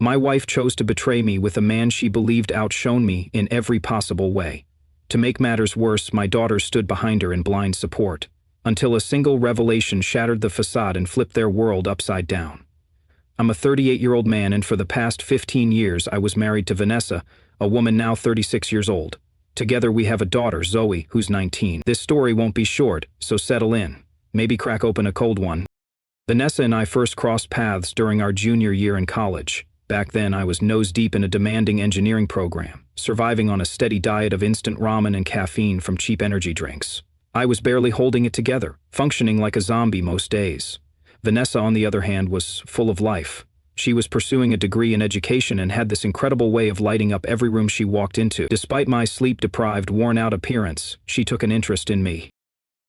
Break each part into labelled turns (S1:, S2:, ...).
S1: My wife chose to betray me with a man she believed outshone me in every possible way. To make matters worse, my daughter stood behind her in blind support, until a single revelation shattered the facade and flipped their world upside down. I'm a 38-year-old man, and for the past 15 years I was married to Vanessa, a woman now 36 years old. Together we have a daughter, Zoe, who's 19. This story won't be short, so settle in. Maybe crack open a cold one. Vanessa and I first crossed paths during our junior year in college. Back then I was nose-deep in a demanding engineering program, surviving on a steady diet of instant ramen and caffeine from cheap energy drinks. I was barely holding it together, functioning like a zombie most days. Vanessa, on the other hand, was full of life. She was pursuing a degree in education and had this incredible way of lighting up every room she walked into. Despite my sleep-deprived, worn-out appearance, she took an interest in me.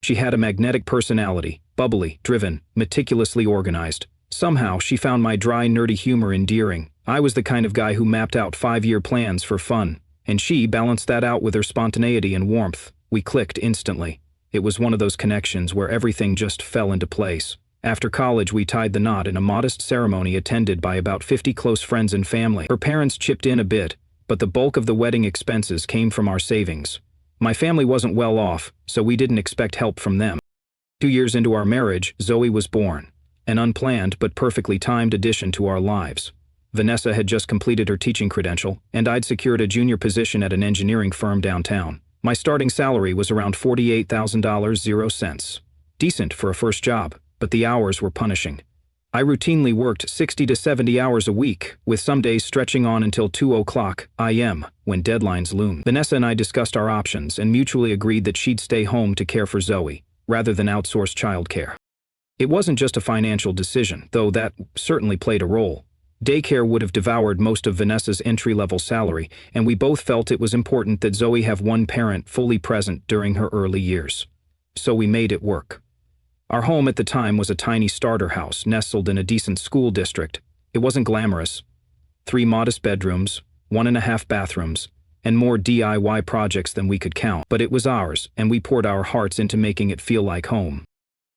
S1: She had a magnetic personality, bubbly, driven, meticulously organized. Somehow, she found my dry, nerdy humor endearing. I was the kind of guy who mapped out 5-year plans for fun, and she balanced that out with her spontaneity and warmth. We clicked instantly. It was one of those connections where everything just fell into place. After college, we tied the knot in a modest ceremony attended by about 50 close friends and family. Her parents chipped in a bit, but the bulk of the wedding expenses came from our savings. My family wasn't well off, so we didn't expect help from them. 2 years into our marriage, Zoe was born, an unplanned but perfectly timed addition to our lives. Vanessa had just completed her teaching credential, and I'd secured a junior position at an engineering firm downtown. My starting salary was around $48,000. Decent for a first job, but the hours were punishing. I routinely worked 60 to 70 hours a week, with some days stretching on until 2:00 a.m. when deadlines loomed. Vanessa and I discussed our options and mutually agreed that she'd stay home to care for Zoe, rather than outsource childcare. It wasn't just a financial decision, though that certainly played a role. Daycare would have devoured most of Vanessa's entry-level salary, and we both felt it was important that Zoe have one parent fully present during her early years. So we made it work. Our home at the time was a tiny starter house nestled in a decent school district. It wasn't glamorous. 3 modest bedrooms, 1.5 bathrooms, and more DIY projects than we could count. But it was ours, and we poured our hearts into making it feel like home.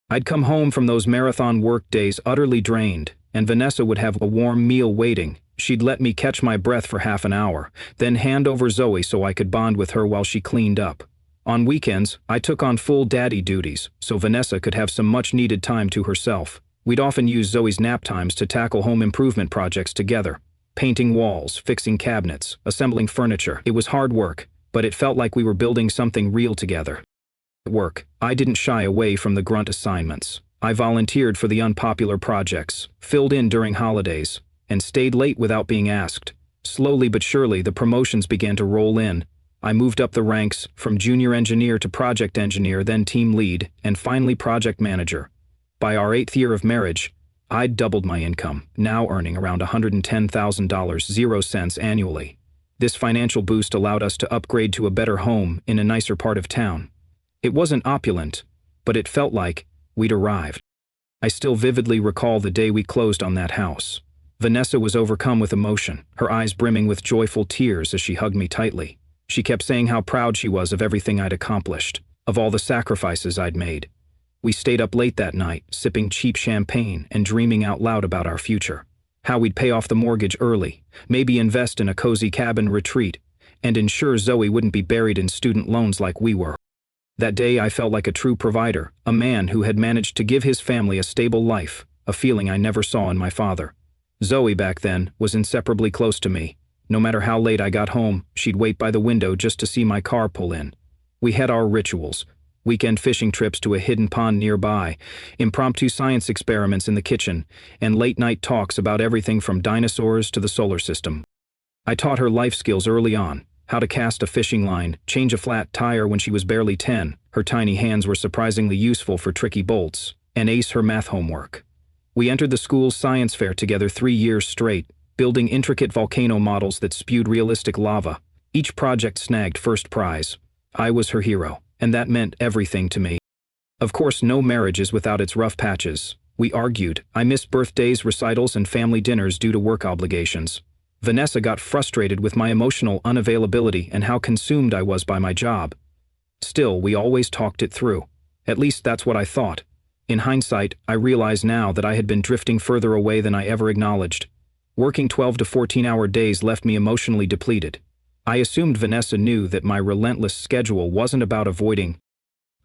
S1: I'd come home from those marathon work days utterly drained, and Vanessa would have a warm meal waiting. She'd let me catch my breath for half an hour, then hand over Zoe so I could bond with her while she cleaned up. On weekends, I took on full daddy duties, so Vanessa could have some much-needed time to herself. We'd often use Zoe's nap times to tackle home improvement projects together. Painting walls, fixing cabinets, assembling furniture. It was hard work, but it felt like we were building something real together. At work, I didn't shy away from the grunt assignments. I volunteered for the unpopular projects, filled in during holidays, and stayed late without being asked. Slowly but surely, the promotions began to roll in. I moved up the ranks from junior engineer to project engineer, then team lead, and finally project manager. By our 8th year of marriage, I'd doubled my income, now earning around $110,000 annually. This financial boost allowed us to upgrade to a better home in a nicer part of town. It wasn't opulent, but it felt like we'd arrived. I still vividly recall the day we closed on that house. Vanessa was overcome with emotion, her eyes brimming with joyful tears as she hugged me tightly. She kept saying how proud she was of everything I'd accomplished, of all the sacrifices I'd made. We stayed up late that night, sipping cheap champagne and dreaming out loud about our future. How we'd pay off the mortgage early, maybe invest in a cozy cabin retreat, and ensure Zoe wouldn't be buried in student loans like we were. That day I felt like a true provider, a man who had managed to give his family a stable life, a feeling I never saw in my father. Zoe back then was inseparably close to me. No matter how late I got home, she'd wait by the window just to see my car pull in. We had our rituals: weekend fishing trips to a hidden pond nearby, impromptu science experiments in the kitchen, and late-night talks about everything from dinosaurs to the solar system. I taught her life skills early on: how to cast a fishing line, change a flat tire when she was barely 10. Her tiny hands were surprisingly useful for tricky bolts, and ace her math homework. We entered the school's science fair together 3 years straight, building intricate volcano models that spewed realistic lava. Each project snagged first prize. I was her hero, and that meant everything to me. Of course, no marriage is without its rough patches. We argued. I missed birthdays, recitals, and family dinners due to work obligations. Vanessa got frustrated with my emotional unavailability and how consumed I was by my job. Still, we always talked it through. At least that's what I thought. In hindsight, I realize now that I had been drifting further away than I ever acknowledged. Working 12 to 14-hour days left me emotionally depleted. I assumed Vanessa knew that my relentless schedule wasn't about avoiding.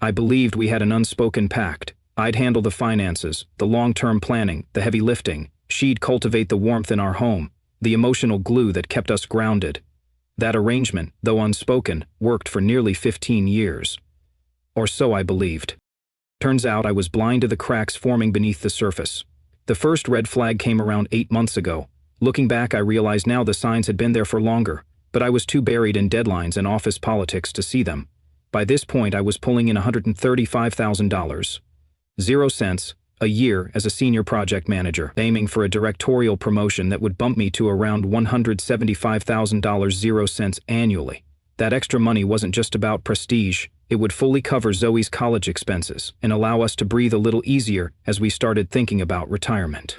S1: I believed we had an unspoken pact. I'd handle the finances, the long-term planning, the heavy lifting. She'd cultivate the warmth in our home, the emotional glue that kept us grounded. That arrangement, though unspoken, worked for nearly 15 years. Or so I believed. Turns out I was blind to the cracks forming beneath the surface. The first red flag came around 8 months ago. Looking back, I realized now the signs had been there for longer, but I was too buried in deadlines and office politics to see them. By this point, I was pulling in $135,000. 0 cents a year as a senior project manager, aiming for a directorial promotion that would bump me to around $175,000 0 cents annually. That extra money wasn't just about prestige. It would fully cover Zoe's college expenses and allow us to breathe a little easier as we started thinking about retirement.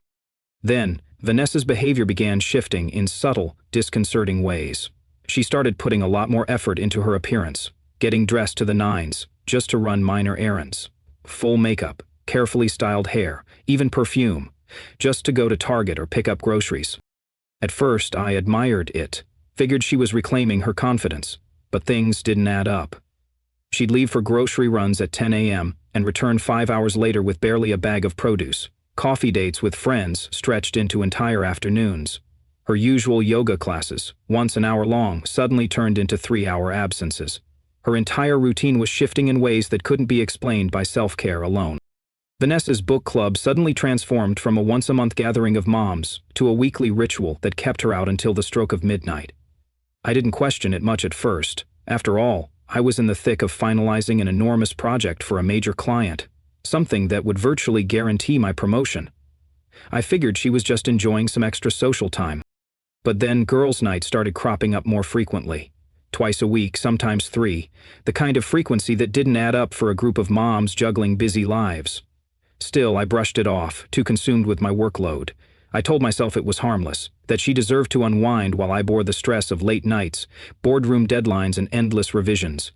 S1: Then, Vanessa's behavior began shifting in subtle, disconcerting ways. She started putting a lot more effort into her appearance, getting dressed to the nines, just to run minor errands. Full makeup, carefully styled hair, even perfume, just to go to Target or pick up groceries. At first, I admired it, figured she was reclaiming her confidence, but things didn't add up. She'd leave for grocery runs at 10 a.m. and return 5 hours later with barely a bag of produce. Coffee dates with friends stretched into entire afternoons. Her usual yoga classes, once an hour long, suddenly turned into 3-hour absences. Her entire routine was shifting in ways that couldn't be explained by self-care alone. Vanessa's book club suddenly transformed from a once-a-month gathering of moms to a weekly ritual that kept her out until the stroke of midnight. I didn't question it much at first. After all, I was in the thick of finalizing an enormous project for a major client, something that would virtually guarantee my promotion. I figured she was just enjoying some extra social time. But then girls' night started cropping up more frequently. Twice a week, sometimes 3, the kind of frequency that didn't add up for a group of moms juggling busy lives. Still, I brushed it off, too consumed with my workload. I told myself it was harmless, that she deserved to unwind while I bore the stress of late nights, boardroom deadlines, and endless revisions.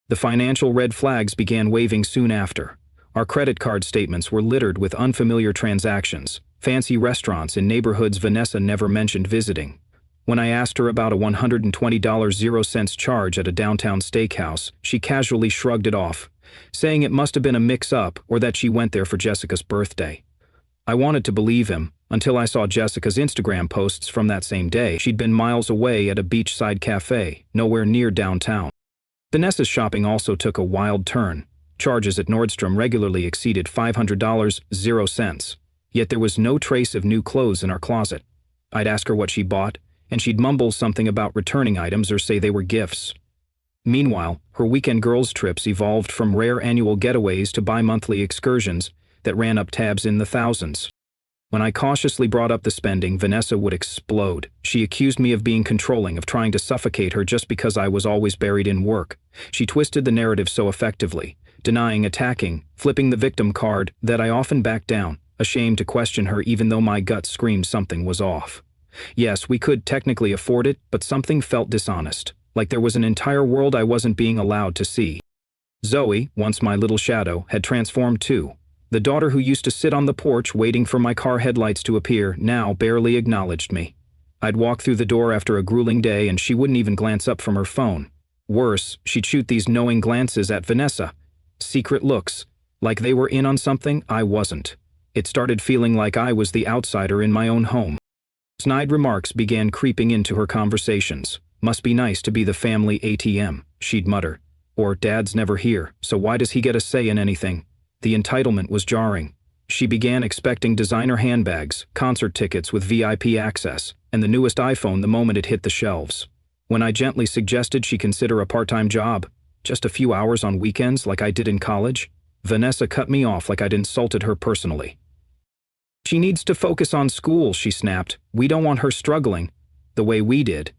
S1: The financial red flags began waving soon after. Our credit card statements were littered with unfamiliar transactions, fancy restaurants in neighborhoods Vanessa never mentioned visiting. When I asked her about a $120 0 cents charge at a downtown steakhouse, she casually shrugged it off, saying it must have been a mix-up or that she went there for Jessica's birthday. I wanted to believe him, until I saw Jessica's Instagram posts from that same day. She'd been miles away at a beachside cafe, nowhere near downtown. Vanessa's shopping also took a wild turn. Charges at Nordstrom regularly exceeded $500 0 cents, yet there was no trace of new clothes in our closet. I'd ask her what she bought, and she'd mumble something about returning items or say they were gifts. Meanwhile, her weekend girls' trips evolved from rare annual getaways to bi-monthly excursions that ran up tabs in the thousands. When I cautiously brought up the spending, Vanessa would explode. She accused me of being controlling, of trying to suffocate her just because I was always buried in work. She twisted the narrative so effectively, denying, attacking, flipping the victim card, that I often backed down, ashamed to question her even though my gut screamed something was off. Yes, we could technically afford it, but something felt dishonest, like there was an entire world I wasn't being allowed to see. Zoe, once my little shadow, had transformed too. The daughter who used to sit on the porch waiting for my car headlights to appear now barely acknowledged me. I'd walk through the door after a grueling day and she wouldn't even glance up from her phone. Worse, she'd shoot these knowing glances at Vanessa. Secret looks, like they were in on something I wasn't. It started feeling like I was the outsider in my own home. Snide remarks began creeping into her conversations. Must be nice to be the family ATM, she'd mutter. Or Dad's never here, so why does he get a say in anything? The entitlement was jarring. She began expecting designer handbags, concert tickets with VIP access, and the newest iPhone the moment it hit the shelves. When I gently suggested she consider a part-time job, just a few hours on weekends like I did in college, Vanessa cut me off like I'd insulted her personally. She needs to focus on school, she snapped. We don't want her struggling the way we did.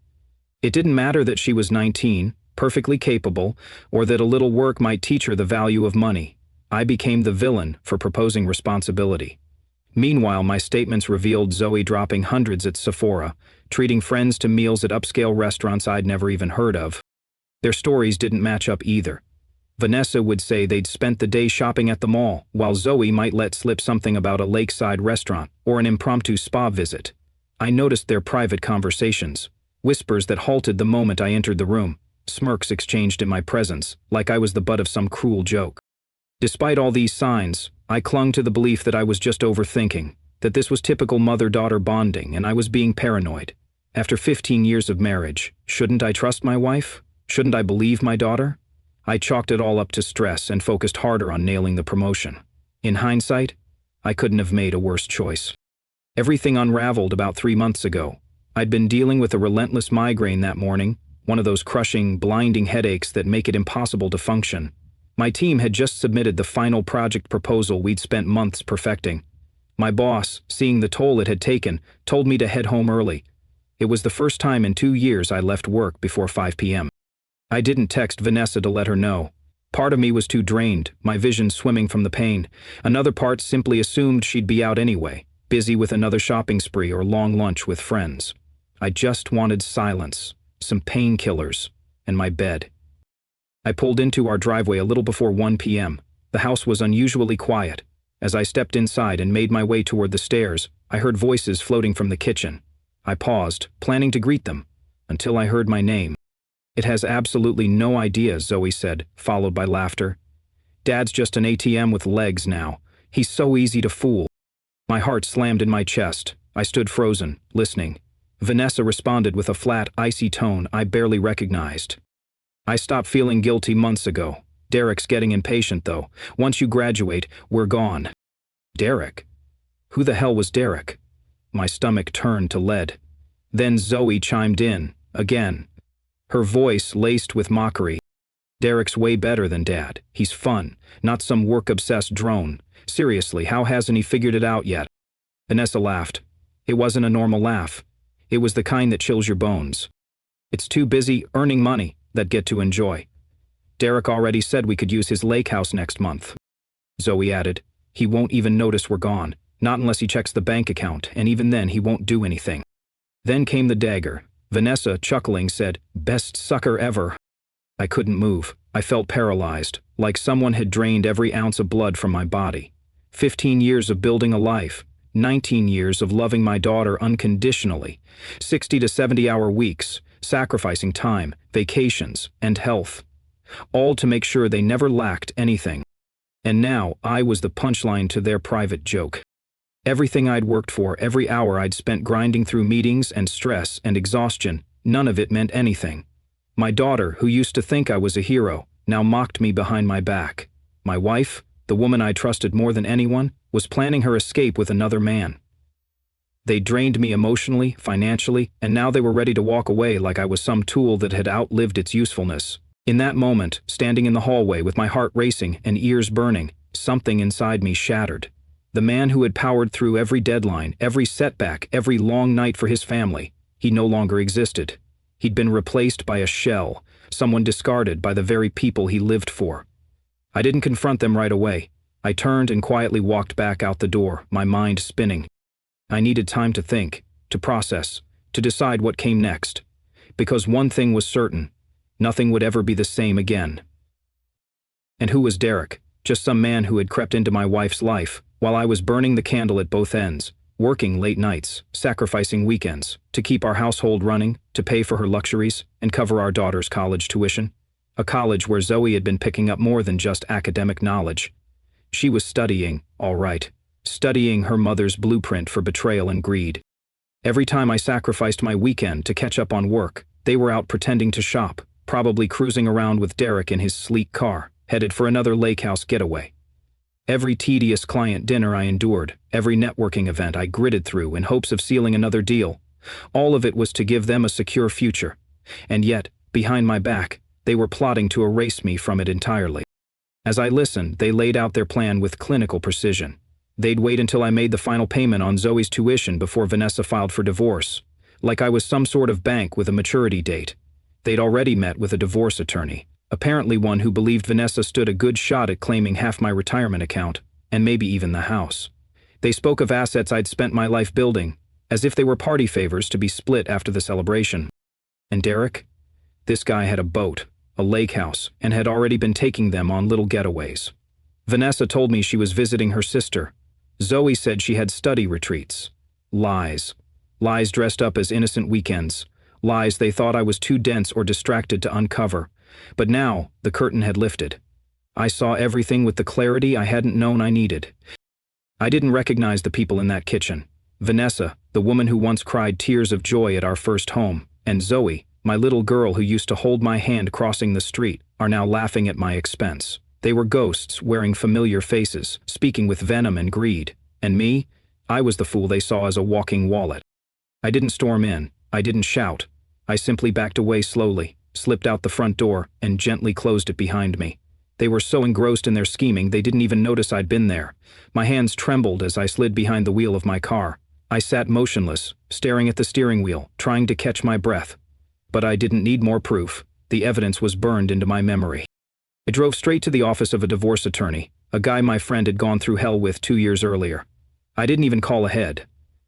S1: It didn't matter that she was 19, perfectly capable, or that a little work might teach her the value of money. I became the villain for proposing responsibility. Meanwhile, my statements revealed Zoe dropping hundreds at Sephora, treating friends to meals at upscale restaurants I'd never even heard of. Their stories didn't match up either. Vanessa would say they'd spent the day shopping at the mall, while Zoe might let slip something about a lakeside restaurant or an impromptu spa visit. I noticed their private conversations, whispers that halted the moment I entered the room, smirks exchanged in my presence, like I was the butt of some cruel joke. Despite all these signs, I clung to the belief that I was just overthinking, that this was typical mother-daughter bonding and I was being paranoid. After 15 years of marriage, shouldn't I trust my wife? Shouldn't I believe my daughter? I chalked it all up to stress and focused harder on nailing the promotion. In hindsight, I couldn't have made a worse choice. Everything unraveled about 3 months ago. I'd been dealing with a relentless migraine that morning, one of those crushing, blinding headaches that make it impossible to function. My team had just submitted the final project proposal we'd spent months perfecting. My boss, seeing the toll it had taken, told me to head home early. It was the first time in 2 years I left work before 5 p.m. I didn't text Vanessa to let her know. Part of me was too drained, my vision swimming from the pain. Another part simply assumed she'd be out anyway, busy with another shopping spree or long lunch with friends. I just wanted silence, some painkillers, and my bed. I pulled into our driveway a little before 1 p.m. The house was unusually quiet. As I stepped inside and made my way toward the stairs, I heard voices floating from the kitchen. I paused, planning to greet them, until I heard my name. "It has absolutely no idea," Zoe said, followed by laughter. "Dad's just an ATM with legs now. He's so easy to fool." My heart slammed in my chest. I stood frozen, listening. Vanessa responded with a flat, icy tone I barely recognized. "I stopped feeling guilty months ago. Derek's getting impatient, though. Once you graduate, we're gone." Derek? Who the hell was Derek? My stomach turned to lead. Then Zoe chimed in, again. Her voice laced with mockery. "Derek's way better than Dad. He's fun, not some work-obsessed drone. Seriously, how hasn't he figured it out yet?" Vanessa laughed. It wasn't a normal laugh. It was the kind that chills your bones. "It's too busy earning money that get to enjoy. Derek already said we could use his lake house next month." Zoe added, "He won't even notice we're gone, not unless he checks the bank account, and even then he won't do anything." Then came the dagger. Vanessa, chuckling, said, "Best sucker ever." I couldn't move. I felt paralyzed, like someone had drained every ounce of blood from my body. 15 years of building a life, 19 years of loving my daughter unconditionally, 60 to 70-hour weeks, sacrificing time, vacations, and health, all to make sure they never lacked anything. And now I was the punchline to their private joke. Everything I'd worked for, every hour I'd spent grinding through meetings and stress and exhaustion, none of it meant anything. My daughter, who used to think I was a hero, now mocked me behind my back. My wife, the woman I trusted more than anyone, was planning her escape with another man. They drained me emotionally, financially, and now they were ready to walk away like I was some tool that had outlived its usefulness. In that moment, standing in the hallway with my heart racing and ears burning, something inside me shattered. The man who had powered through every deadline, every setback, every long night for his family, he no longer existed. He'd been replaced by a shell, someone discarded by the very people he lived for. I didn't confront them right away. I turned and quietly walked back out the door, my mind spinning. I needed time to think, to process, to decide what came next. Because one thing was certain, nothing would ever be the same again. And who was Derek? Just some man who had crept into my wife's life, while I was burning the candle at both ends, working late nights, sacrificing weekends, to keep our household running, to pay for her luxuries, and cover our daughter's college tuition. A college where Zoe had been picking up more than just academic knowledge. She was studying, all right, studying her mother's blueprint for betrayal and greed. Every time I sacrificed my weekend to catch up on work, they were out pretending to shop, probably cruising around with Derek in his sleek car, headed for another lake house getaway. Every tedious client dinner I endured, every networking event I gritted through in hopes of sealing another deal, all of it was to give them a secure future. And yet, behind my back, they were plotting to erase me from it entirely. As I listened, they laid out their plan with clinical precision. They'd wait until I made the final payment on Zoe's tuition before Vanessa filed for divorce, like I was some sort of bank with a maturity date. They'd already met with a divorce attorney, apparently one who believed Vanessa stood a good shot at claiming half my retirement account, and maybe even the house. They spoke of assets I'd spent my life building, as if they were party favors to be split after the celebration. And Derek? This guy had a boat, a lake house, and had already been taking them on little getaways. Vanessa told me she was visiting her sister. Zoe said she had study retreats. Lies. Lies dressed up as innocent weekends. Lies they thought I was too dense or distracted to uncover. But now, the curtain had lifted. I saw everything with the clarity I hadn't known I needed. I didn't recognize the people in that kitchen. Vanessa, the woman who once cried tears of joy at our first home, and Zoe, my little girl who used to hold my hand crossing the street, are now laughing at my expense. They were ghosts wearing familiar faces, speaking with venom and greed. And me? I was the fool they saw as a walking wallet. I didn't storm in. I didn't shout. I simply backed away slowly, slipped out the front door, and gently closed it behind me. They were so engrossed in their scheming they didn't even notice I'd been there. My hands trembled as I slid behind the wheel of my car. I sat motionless, staring at the steering wheel, trying to catch my breath. But I didn't need more proof. The evidence was burned into my memory. I drove straight to the office of a divorce attorney, a guy my friend had gone through hell with 2 years earlier. I didn't even call ahead.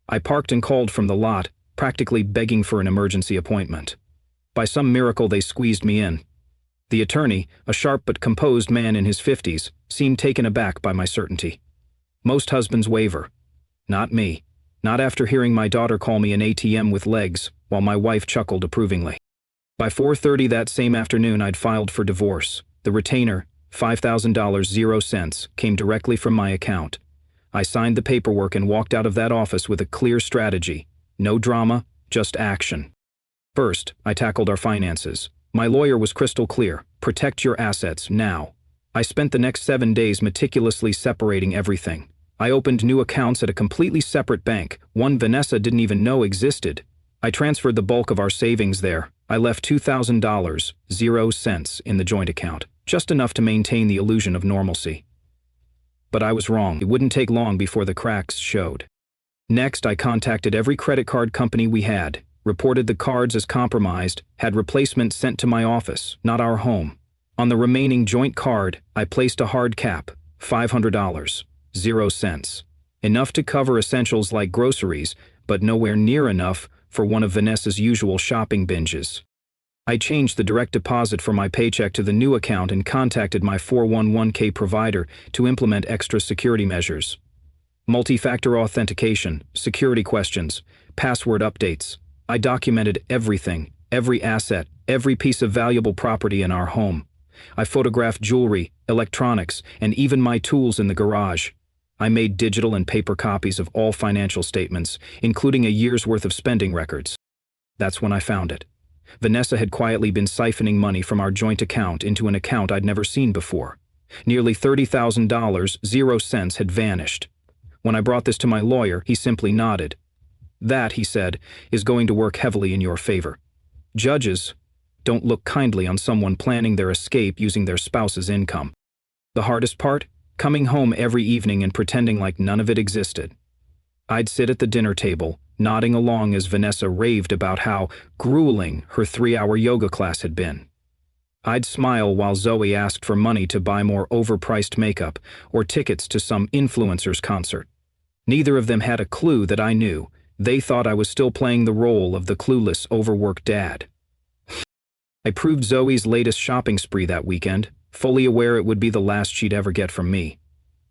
S1: I parked and called from the lot, practically begging for an emergency appointment. By some miracle they squeezed me in. The attorney, a sharp but composed man in his 50s, seemed taken aback by my certainty. Most husbands waver. Not me. Not after hearing my daughter call me an ATM with legs, while my wife chuckled approvingly. By 4:30 that same afternoon I'd filed for divorce. The retainer, $5,000 0 cents, came directly from my account. I signed the paperwork and walked out of that office with a clear strategy. No drama, just action. First, I tackled our finances. My lawyer was crystal clear. Protect your assets, now. I spent the next 7 days meticulously separating everything. I opened new accounts at a completely separate bank, one Vanessa didn't even know existed. I transferred the bulk of our savings there. I left $2,000, 0 cents, in the joint account, just enough to maintain the illusion of normalcy. But I was wrong. It wouldn't take long before the cracks showed. Next, I contacted every credit card company we had, reported the cards as compromised, had replacements sent to my office, not our home. On the remaining joint card, I placed a hard cap, $500, 0 cents. Enough to cover essentials like groceries, but nowhere near enough for one of Vanessa's usual shopping binges. I changed the direct deposit for my paycheck to the new account and contacted my 411k provider to implement extra security measures. Multi-factor authentication, security questions, password updates. I documented everything, every asset, every piece of valuable property in our home. I photographed jewelry, electronics, and even my tools in the garage. I made digital and paper copies of all financial statements, including a year's worth of spending records. That's when I found it. Vanessa had quietly been siphoning money from our joint account into an account I'd never seen before. Nearly $30,000, 0 cents, had vanished. When I brought this to my lawyer, he simply nodded. That, he said, is going to work heavily in your favor. Judges don't look kindly on someone planning their escape using their spouse's income. The hardest part? Coming home every evening and pretending like none of it existed. I'd sit at the dinner table, nodding along as Vanessa raved about how grueling her 3-hour yoga class had been. I'd smile while Zoe asked for money to buy more overpriced makeup or tickets to some influencer's concert. Neither of them had a clue that I knew. They thought I was still playing the role of the clueless, overworked dad. I proved Zoe's latest shopping spree that weekend, fully aware it would be the last she'd ever get from me.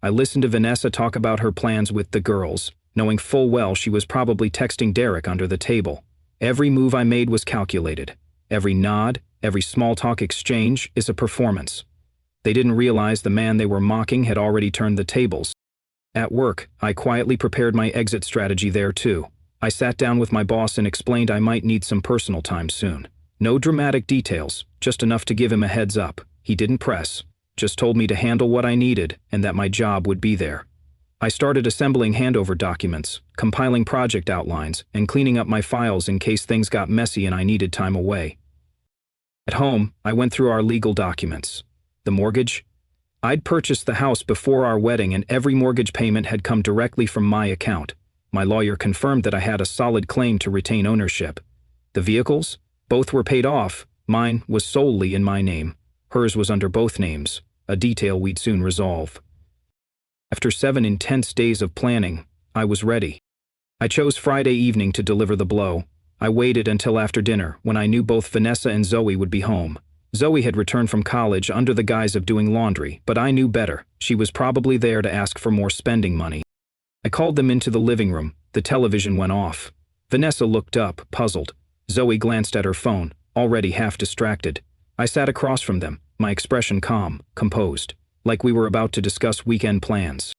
S1: I listened to Vanessa talk about her plans with the girls, knowing full well she was probably texting Derek under the table. Every move I made was calculated. Every nod, every small talk exchange is a performance. They didn't realize the man they were mocking had already turned the tables. At work, I quietly prepared my exit strategy there too. I sat down with my boss and explained I might need some personal time soon. No dramatic details, just enough to give him a heads up. He didn't press, just told me to handle what I needed and that my job would be there. I started assembling handover documents, compiling project outlines, and cleaning up my files in case things got messy and I needed time away. At home, I went through our legal documents. The mortgage? I'd purchased the house before our wedding and every mortgage payment had come directly from my account. My lawyer confirmed that I had a solid claim to retain ownership. The vehicles? Both were paid off. Mine was solely in my name. Hers was under both names, a detail we'd soon resolve. After 7 intense days of planning, I was ready. I chose Friday evening to deliver the blow. I waited until after dinner, when I knew both Vanessa and Zoe would be home. Zoe had returned from college under the guise of doing laundry, but I knew better. She was probably there to ask for more spending money. I called them into the living room. The television went off. Vanessa looked up, puzzled. Zoe glanced at her phone, already half distracted. I sat across from them, my expression calm, composed, like we were about to discuss weekend plans.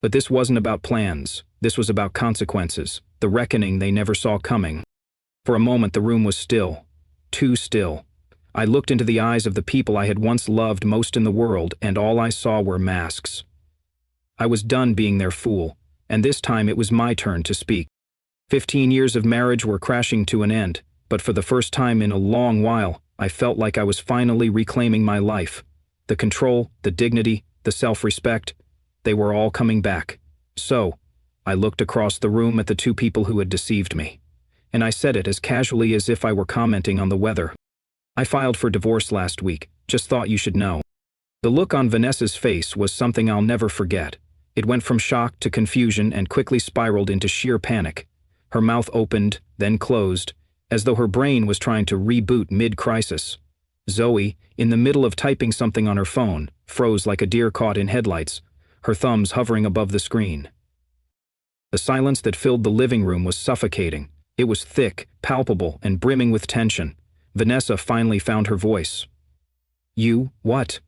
S1: But this wasn't about plans. This was about consequences, the reckoning they never saw coming. For a moment the room was still. Too still. I looked into the eyes of the people I had once loved most in the world, and all I saw were masks. I was done being their fool, and this time it was my turn to speak. 15 years of marriage were crashing to an end, but for the first time in a long while, I felt like I was finally reclaiming my life. The control, the dignity, the self-respect, they were all coming back. So, I looked across the room at the two people who had deceived me. And I said it as casually as if I were commenting on the weather. I filed for divorce last week, just thought you should know. The look on Vanessa's face was something I'll never forget. It went from shock to confusion and quickly spiraled into sheer panic. Her mouth opened, then closed, as though her brain was trying to reboot mid-crisis. Zoe, in the middle of typing something on her phone, froze like a deer caught in headlights, her thumbs hovering above the screen. The silence that filled the living room was suffocating. It was thick, palpable, and brimming with tension. Vanessa finally found her voice. "You, what?"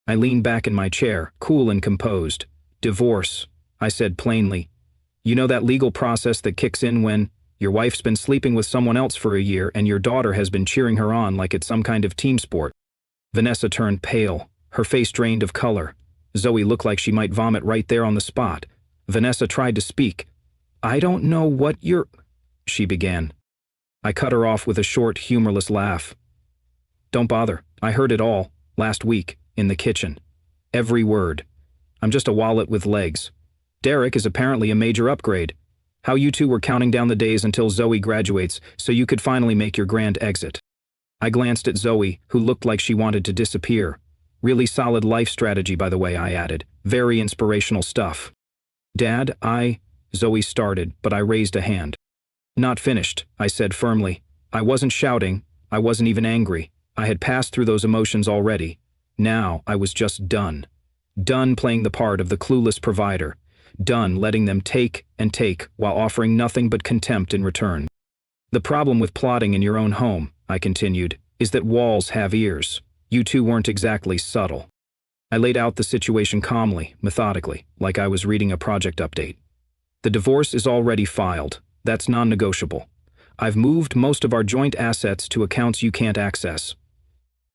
S1: I leaned back in my chair, cool and composed. "Divorce," I said plainly. "You know that legal process that kicks in when your wife's been sleeping with someone else for a year and your daughter has been cheering her on like it's some kind of team sport?" Vanessa turned pale, her face drained of color. Zoe looked like she might vomit right there on the spot. Vanessa tried to speak. "I don't know what you're—" she began. I cut her off with a short, humorless laugh. "Don't bother. I heard it all, last week, in the kitchen. Every word. I'm just a wallet with legs. Derek is apparently a major upgrade. How you two were counting down the days until Zoe graduates so you could finally make your grand exit." I glanced at Zoe, who looked like she wanted to disappear. "Really solid life strategy, by the way," I added. "Very inspirational stuff." "Dad, Zoe started, but I raised a hand. "Not finished," I said firmly. I wasn't shouting. I wasn't even angry. I had passed through those emotions already. Now I was just done. Done playing the part of the clueless provider. Done letting them take and take while offering nothing but contempt in return. "The problem with plotting in your own home," I continued, "is that walls have ears. You two weren't exactly subtle." I laid out the situation calmly, methodically, like I was reading a project update. "The divorce is already filed. That's non-negotiable. I've moved most of our joint assets to accounts you can't access.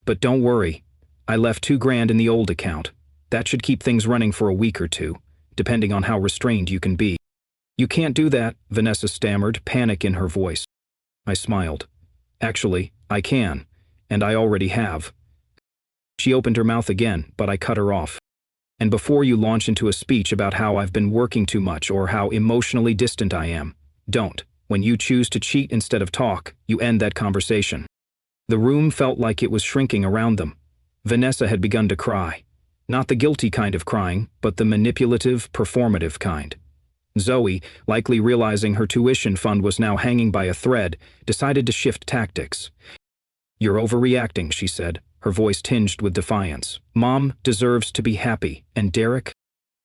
S1: But don't worry, I left $2,000 in the old account. That should keep things running for a week or two, depending on how restrained you can be." "You can't do that," Vanessa stammered, panic in her voice. I smiled. "Actually, I can, and I already have." She opened her mouth again, but I cut her off. "And before you launch into a speech about how I've been working too much or how emotionally distant I am, don't. When you choose to cheat instead of talk, you end that conversation." The room felt like it was shrinking around them. Vanessa had begun to cry. Not the guilty kind of crying, but the manipulative, performative kind. Zoe, likely realizing her tuition fund was now hanging by a thread, decided to shift tactics. "You're overreacting," she said, her voice tinged with defiance. "Mom deserves to be happy, and Derek—"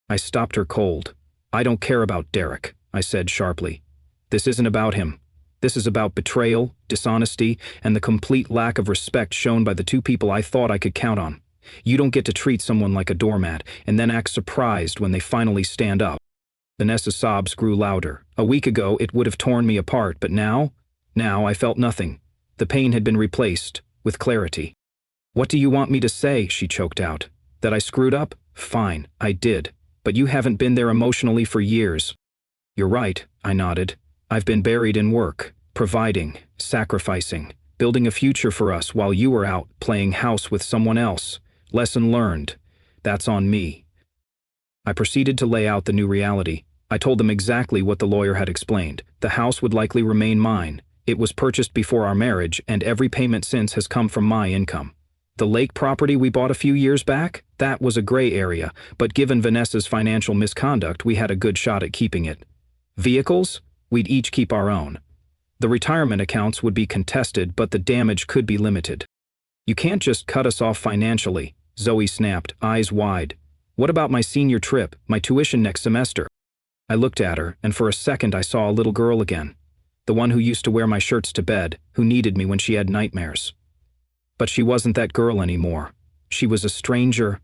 S1: I stopped her cold. "I don't care about Derek," I said sharply. "This isn't about him. This is about betrayal, dishonesty, and the complete lack of respect shown by the two people I thought I could count on. You don't get to treat someone like a doormat and then act surprised when they finally stand up." Vanessa's sobs grew louder. A week ago it would have torn me apart, but now I felt nothing. The pain had been replaced with clarity. "What do you want me to say?" she choked out. "That I screwed up? Fine, I did. But you haven't been there emotionally for years." "You're right," I nodded. "I've been buried in work, providing, sacrificing, building a future for us while you were out playing house with someone else. Lesson learned. That's on me." I proceeded to lay out the new reality. I told them exactly what the lawyer had explained. The house would likely remain mine. It was purchased before our marriage, and every payment since has come from my income. The lake property we bought a few years back? That was a gray area, but given Vanessa's financial misconduct, we had a good shot at keeping it. Vehicles? We'd each keep our own. The retirement accounts would be contested, but the damage could be limited. "You can't just cut us off financially," Zoe snapped, eyes wide. "What about my senior trip, my tuition next semester?" I looked at her, and for a second I saw a little girl again. the one who used to wear my shirts to bed, who needed me when she had nightmares. But she wasn't that girl anymore. She was a stranger.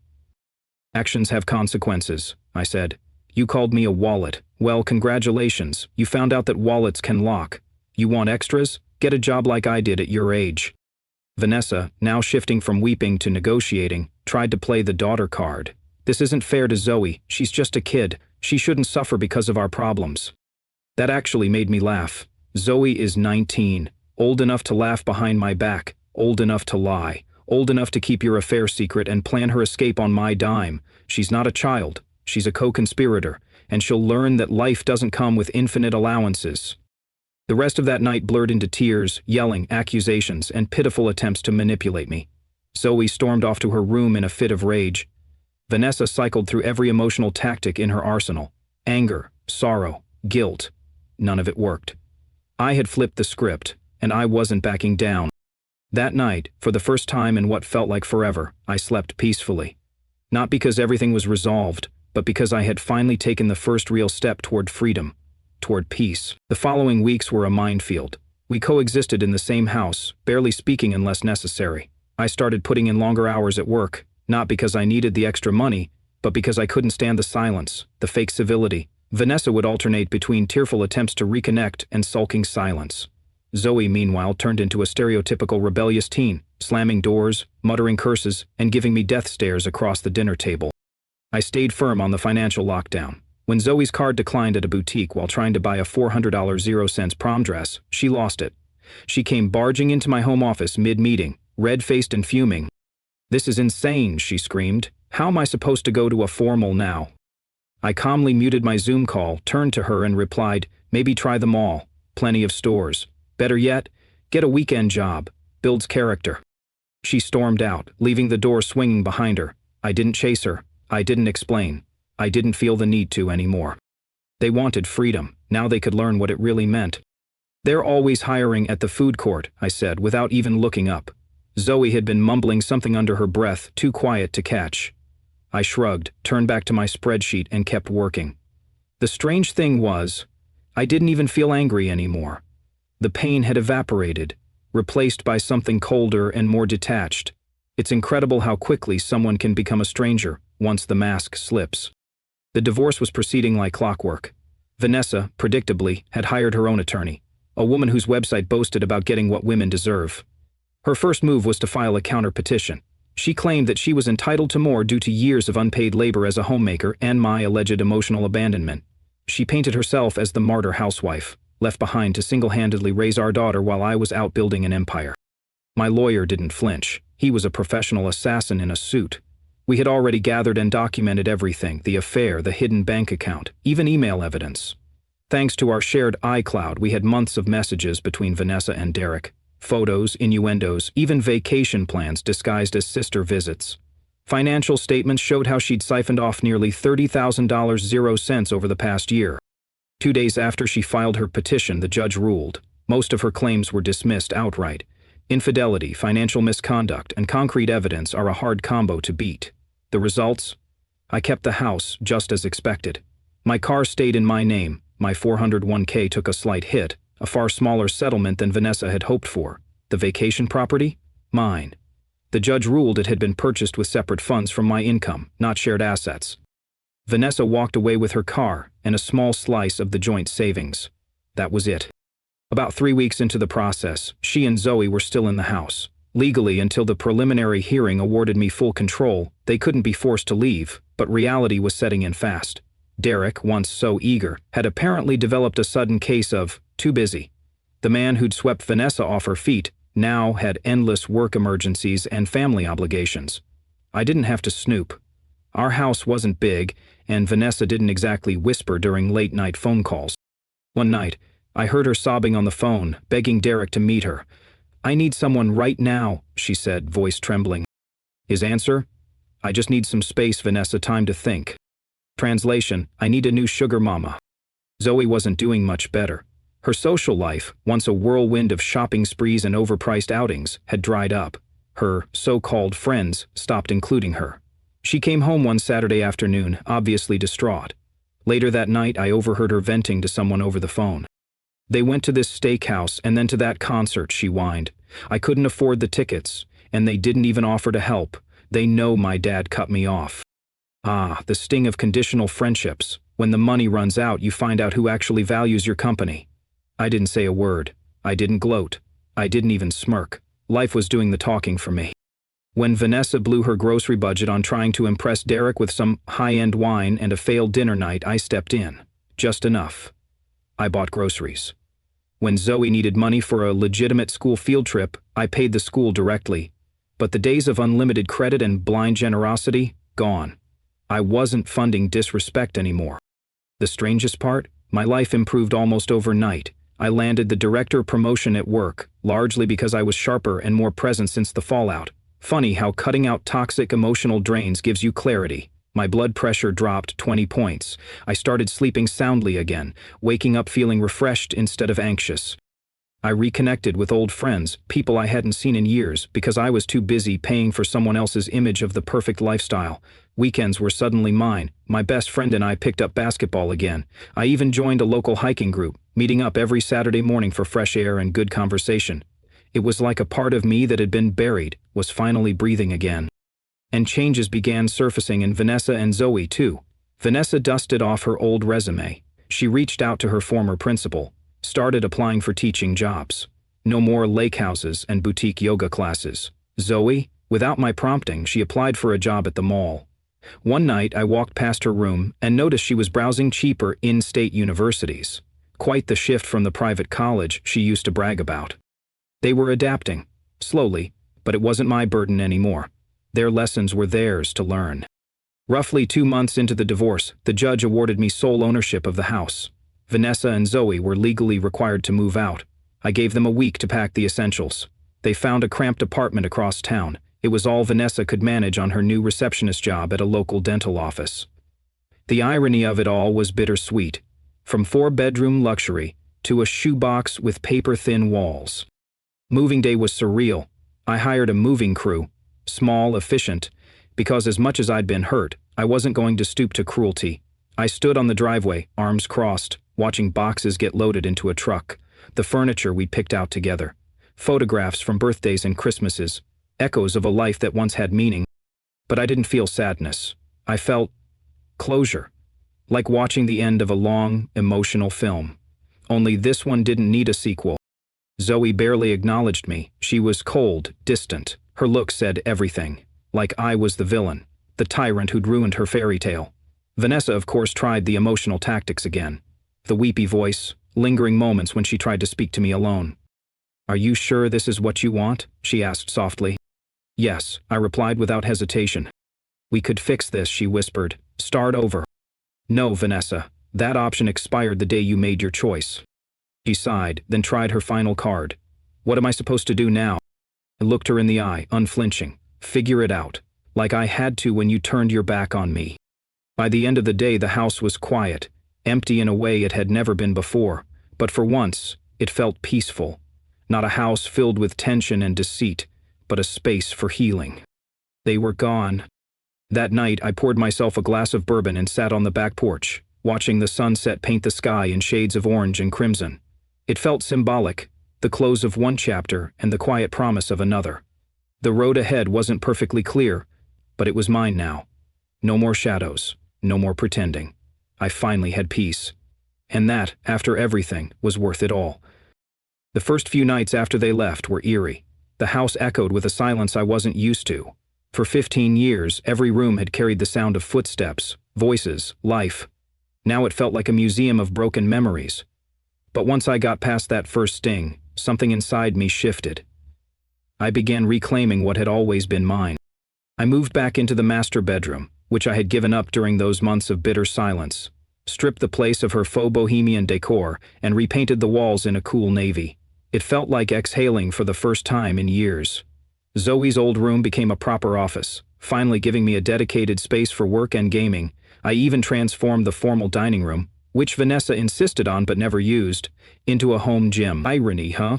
S1: Actions have consequences, I said. You called me a wallet. Well, congratulations. You found out that wallets can lock. You want extras? Get a job like I did at your age. Vanessa, now shifting from weeping to negotiating, tried to play the daughter card. This isn't fair to Zoe. She's just a kid. She shouldn't suffer because of our problems. That actually made me laugh. Zoe is 19, old enough to laugh behind my back, old enough to lie, old enough to keep your affair secret and plan her escape on my dime. She's not a child. She's a co-conspirator, and she'll learn that life doesn't come with infinite allowances. The rest of that night blurred into tears, yelling, accusations, and pitiful attempts to manipulate me. Zoe stormed off to her room in a fit of rage. Vanessa cycled through every emotional tactic in her arsenal. Anger, sorrow, guilt. None of it worked. I had flipped the script, and I wasn't backing down. That night, for the first time in what felt like forever, I slept peacefully. Not because everything was resolved, but because I had finally taken the first real step toward freedom, toward peace. The following weeks were a minefield. We coexisted in the same house, barely speaking unless necessary. I started putting in longer hours at work, not because I needed the extra money, but because I couldn't stand the silence, the fake civility. Vanessa would alternate between tearful attempts to reconnect and sulking silence. Zoe, meanwhile, turned into a stereotypical rebellious teen, slamming doors, muttering curses, and giving me death stares across the dinner table. I stayed firm on the financial lockdown. When Zoe's card declined at a boutique while trying to buy a $400 0-cent prom dress, she lost it. She came barging into my home office mid-meeting, red-faced and fuming. "This is insane," she screamed. "How am I supposed to go to a formal now?" I calmly muted my Zoom call, turned to her and replied, "Maybe try them all. Plenty of stores. Better yet, get a weekend job. Builds character." She stormed out, leaving the door swinging behind her. I didn't chase her. I didn't explain. I didn't feel the need to anymore. They wanted freedom. Now they could learn what it really meant. "They're always hiring at the food court," I said, without even looking up. Zoe had been mumbling something under her breath, too quiet to catch. I shrugged, turned back to my spreadsheet, and kept working. The strange thing was, I didn't even feel angry anymore. The pain had evaporated, replaced by something colder and more detached. It's incredible how quickly someone can become a stranger once the mask slips. The divorce was proceeding like clockwork. Vanessa, predictably, had hired her own attorney, a woman whose website boasted about getting what women deserve. Her first move was to file a counter-petition. She claimed that she was entitled to more due to years of unpaid labor as a homemaker and my alleged emotional abandonment. She painted herself as the martyr housewife, left behind to single-handedly raise our daughter while I was out building an empire. My lawyer didn't flinch. He was a professional assassin in a suit. We had already gathered and documented everything, the affair, the hidden bank account, even email evidence. Thanks to our shared iCloud, we had months of messages between Vanessa and Derek. Photos, innuendos, even vacation plans disguised as sister visits. Financial statements showed how she'd siphoned off nearly $30,000 0 over the past year. 2 days after she filed her petition, the judge ruled. Most of her claims were dismissed outright. Infidelity, financial misconduct, and concrete evidence are a hard combo to beat. The results? I kept the house, just as expected. My car stayed in my name. My 401k took a slight hit, a far smaller settlement than Vanessa had hoped for. The vacation property? Mine. The judge ruled it had been purchased with separate funds from my income, not shared assets. Vanessa walked away with her car and a small slice of the joint savings. That was it. About 3 weeks into the process, she and Zoe were still in the house. Legally, until the preliminary hearing awarded me full control, they couldn't be forced to leave, but reality was setting in fast. Derek, once so eager, had apparently developed a sudden case of too busy. The man who'd swept Vanessa off her feet now had endless work emergencies and family obligations. I didn't have to snoop. Our house wasn't big, and Vanessa didn't exactly whisper during late-night phone calls. One night, I heard her sobbing on the phone, begging Derek to meet her. "I need someone right now," she said, voice trembling. His answer? "I just need some space, Vanessa, time to think." Translation, "I need a new sugar mama." Zoe wasn't doing much better. Her social life, once a whirlwind of shopping sprees and overpriced outings, had dried up. Her so-called friends stopped including her. She came home one Saturday afternoon, obviously distraught. Later that night, I overheard her venting to someone over the phone. They went to this steakhouse and then to that concert, she whined. I couldn't afford the tickets, and they didn't even offer to help. They know my dad cut me off. Ah, the sting of conditional friendships. When the money runs out, you find out who actually values your company. I didn't say a word. I didn't gloat. I didn't even smirk. Life was doing the talking for me. When Vanessa blew her grocery budget on trying to impress Derek with some high-end wine and a failed dinner night, I stepped in. Just enough. I bought groceries. When Zoe needed money for a legitimate school field trip, I paid the school directly. But the days of unlimited credit and blind generosity, gone. I wasn't funding disrespect anymore. The strangest part? My life improved almost overnight. I landed the director promotion at work, largely because I was sharper and more present since the fallout. Funny how cutting out toxic emotional drains gives you clarity. My blood pressure dropped 20 points. I started sleeping soundly again, waking up feeling refreshed instead of anxious. I reconnected with old friends, people I hadn't seen in years, because I was too busy paying for someone else's image of the perfect lifestyle. Weekends were suddenly mine. My best friend and I picked up basketball again. I even joined a local hiking group, meeting up every Saturday morning for fresh air and good conversation. It was like a part of me that had been buried was finally breathing again. And changes began surfacing in Vanessa and Zoe too. Vanessa dusted off her old resume. She reached out to her former principal, started applying for teaching jobs. No more lake houses and boutique yoga classes. Zoe, without my prompting, she applied for a job at the mall. One night I walked past her room and noticed she was browsing cheaper in-state universities. Quite the shift from the private college she used to brag about. They were adapting, slowly, but it wasn't my burden anymore. Their lessons were theirs to learn. Roughly 2 months into the divorce, the judge awarded me sole ownership of the house. Vanessa and Zoe were legally required to move out. I gave them a week to pack the essentials. They found a cramped apartment across town. It was all Vanessa could manage on her new receptionist job at a local dental office. The irony of it all was bittersweet. From 4-bedroom luxury to a shoebox with paper-thin walls. Moving day was surreal. I hired a moving crew, small, efficient, because as much as I'd been hurt, I wasn't going to stoop to cruelty. I stood on the driveway, arms crossed, watching boxes get loaded into a truck, the furniture we'd picked out together, photographs from birthdays and Christmases, echoes of a life that once had meaning. But I didn't feel sadness. I felt closure, like watching the end of a long, emotional film. Only this one didn't need a sequel. Zoe barely acknowledged me. She was cold, distant. Her look said everything. Like I was the villain, the tyrant who'd ruined her fairy tale. Vanessa, of course, tried the emotional tactics again. The weepy voice, lingering moments when she tried to speak to me alone. "Are you sure this is what you want?" she asked softly. "Yes," I replied without hesitation. "We could fix this," she whispered. "Start over." "No, Vanessa. That option expired the day you made your choice." She sighed, then tried her final card. "What am I supposed to do now?" I looked her in the eye, unflinching. "Figure it out. Like I had to when you turned your back on me." By the end of the day, the house was quiet, empty in a way it had never been before. But for once, it felt peaceful. Not a house filled with tension and deceit, but a space for healing. They were gone. That night, I poured myself a glass of bourbon and sat on the back porch, watching the sunset paint the sky in shades of orange and crimson. It felt symbolic, the close of one chapter and the quiet promise of another. The road ahead wasn't perfectly clear, but it was mine now. No more shadows, no more pretending. I finally had peace. And that, after everything, was worth it all. The first few nights after they left were eerie. The house echoed with a silence I wasn't used to. For 15 years, every room had carried the sound of footsteps, voices, life. Now it felt like a museum of broken memories. But once I got past that first sting, something inside me shifted. I began reclaiming what had always been mine. I moved back into the master bedroom, which I had given up during those months of bitter silence, stripped the place of her faux bohemian decor, and repainted the walls in a cool navy. It felt like exhaling for the first time in years. Zoe's old room became a proper office, finally giving me a dedicated space for work and gaming. I even transformed the formal dining room, which Vanessa insisted on but never used, into a home gym. Irony, huh?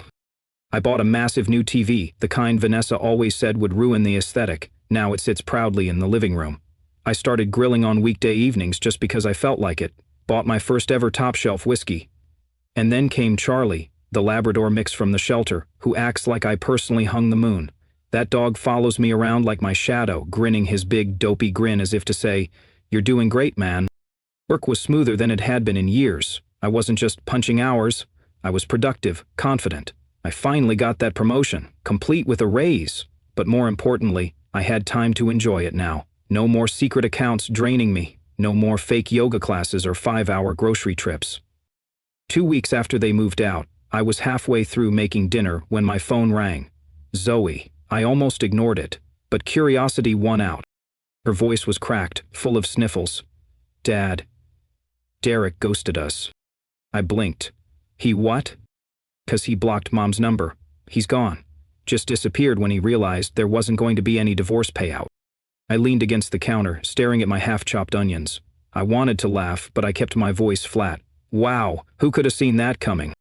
S1: I bought a massive new TV, the kind Vanessa always said would ruin the aesthetic. Now it sits proudly in the living room. I started grilling on weekday evenings just because I felt like it. Bought my first ever top-shelf whiskey. And then came Charlie, the Labrador mix from the shelter, who acts like I personally hung the moon. That dog follows me around like my shadow, grinning his big, dopey grin as if to say, "You're doing great, man." Work was smoother than it had been in years. I wasn't just punching hours. I was productive, confident. I finally got that promotion, complete with a raise. But more importantly, I had time to enjoy it now. No more secret accounts draining me. No more fake yoga classes or 5-hour grocery trips. 2 weeks after they moved out, I was halfway through making dinner when my phone rang. Zoe. I almost ignored it, but curiosity won out. Her voice was cracked, full of sniffles. "Dad, Derek ghosted us." I blinked. "He what?" "'Cause he blocked Mom's number. He's gone. Just disappeared when he realized there wasn't going to be any divorce payout." I leaned against the counter, staring at my half-chopped onions. I wanted to laugh, but I kept my voice flat. "Wow, who could have seen that coming?"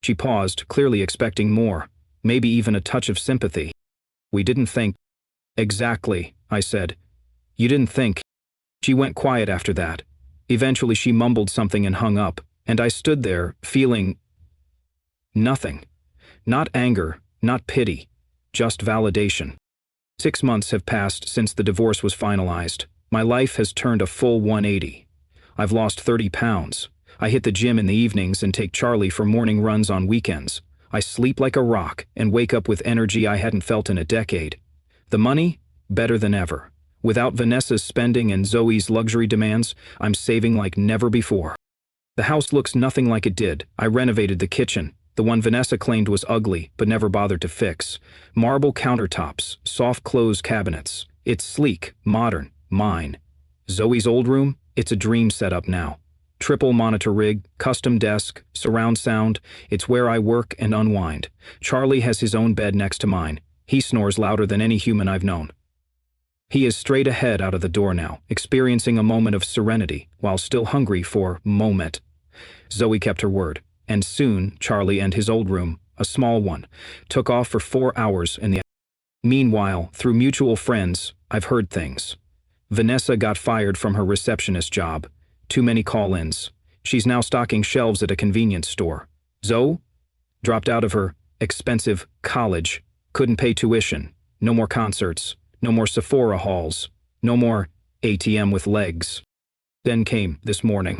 S1: She paused, clearly expecting more, maybe even a touch of sympathy. "We didn't think." "Exactly," I said. "You didn't think." She went quiet after that. Eventually she mumbled something and hung up, and I stood there, feeling nothing. Not anger, not pity, just validation. 6 months have passed since the divorce was finalized. My life has turned a full 180. I've lost 30 pounds. I hit the gym in the evenings and take Charlie for morning runs on weekends. I sleep like a rock and wake up with energy I hadn't felt in a decade. The money? Better than ever. Without Vanessa's spending and Zoe's luxury demands, I'm saving like never before. The house looks nothing like it did. I renovated the kitchen, the one Vanessa claimed was ugly but never bothered to fix. Marble countertops, soft closed cabinets. It's sleek, modern, mine. Zoe's old room? It's a dream setup now. Triple monitor rig, custom desk, surround sound. It's where I work and unwind. Charlie has his own bed next to mine. He snores louder than any human I've known. He is straight ahead out of the door now, experiencing a moment of serenity, while still hungry for moment. Zoe kept her word, and soon Charlie and his old room, a small one, took off for 4 hours in the Meanwhile, through mutual friends, I've heard things. Vanessa got fired from her receptionist job. Too many call-ins. She's now stocking shelves at a convenience store. Zoe dropped out of her expensive college, couldn't pay tuition, no more concerts, no more Sephora hauls, no more ATM with legs. Then came this morning.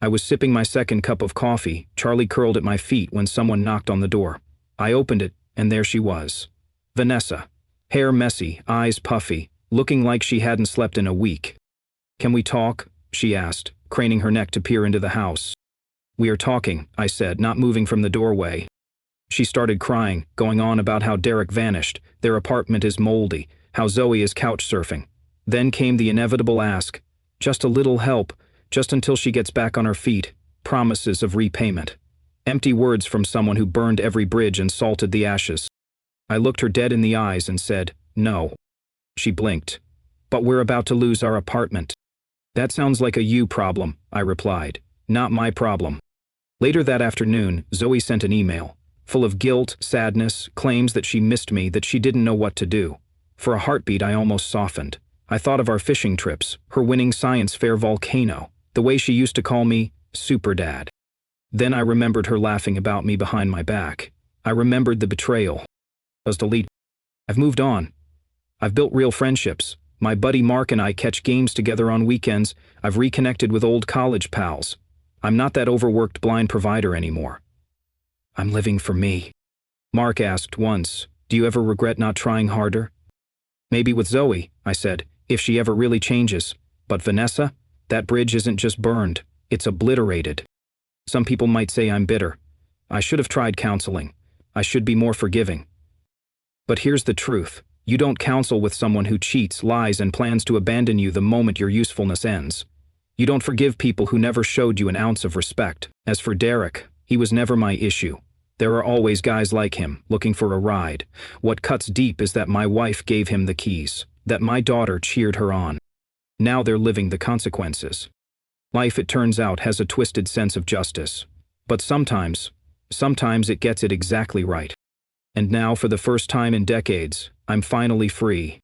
S1: I was sipping my second cup of coffee, Charlie curled at my feet when someone knocked on the door. I opened it, and there she was. Vanessa. Hair messy, eyes puffy, looking like she hadn't slept in a week. "Can we talk?" she asked, craning her neck to peer into the house. "We are talking," I said, not moving from the doorway. She started crying, going on about how Derek vanished, their apartment is moldy, how Zoe is couch surfing. Then came the inevitable ask, just a little help, just until she gets back on her feet, promises of repayment. Empty words from someone who burned every bridge and salted the ashes. I looked her dead in the eyes and said, "No." She blinked. "But we're about to lose our apartment." "That sounds like a you problem," I replied. "Not my problem." Later that afternoon, Zoe sent an email, full of guilt, sadness, claims that she missed me, that she didn't know what to do. For a heartbeat, I almost softened. I thought of our fishing trips, her winning science fair volcano, the way she used to call me Super Dad. Then I remembered her laughing about me behind my back. I remembered the betrayal. I've moved on. I've built real friendships. My buddy Mark and I catch games together on weekends. I've reconnected with old college pals. I'm not that overworked blind provider anymore. I'm living for me. Mark asked once, "Do you ever regret not trying harder?" "Maybe with Zoe," I said, "if she ever really changes. But Vanessa? That bridge isn't just burned, it's obliterated." Some people might say I'm bitter. I should have tried counseling. I should be more forgiving. But here's the truth. You don't counsel with someone who cheats, lies, and plans to abandon you the moment your usefulness ends. You don't forgive people who never showed you an ounce of respect. As for Derek, he was never my issue. There are always guys like him, looking for a ride. What cuts deep is that my wife gave him the keys, that my daughter cheered her on. Now they're living the consequences. Life, it turns out, has a twisted sense of justice. But sometimes it gets it exactly right. And now, for the first time in decades, I'm finally free.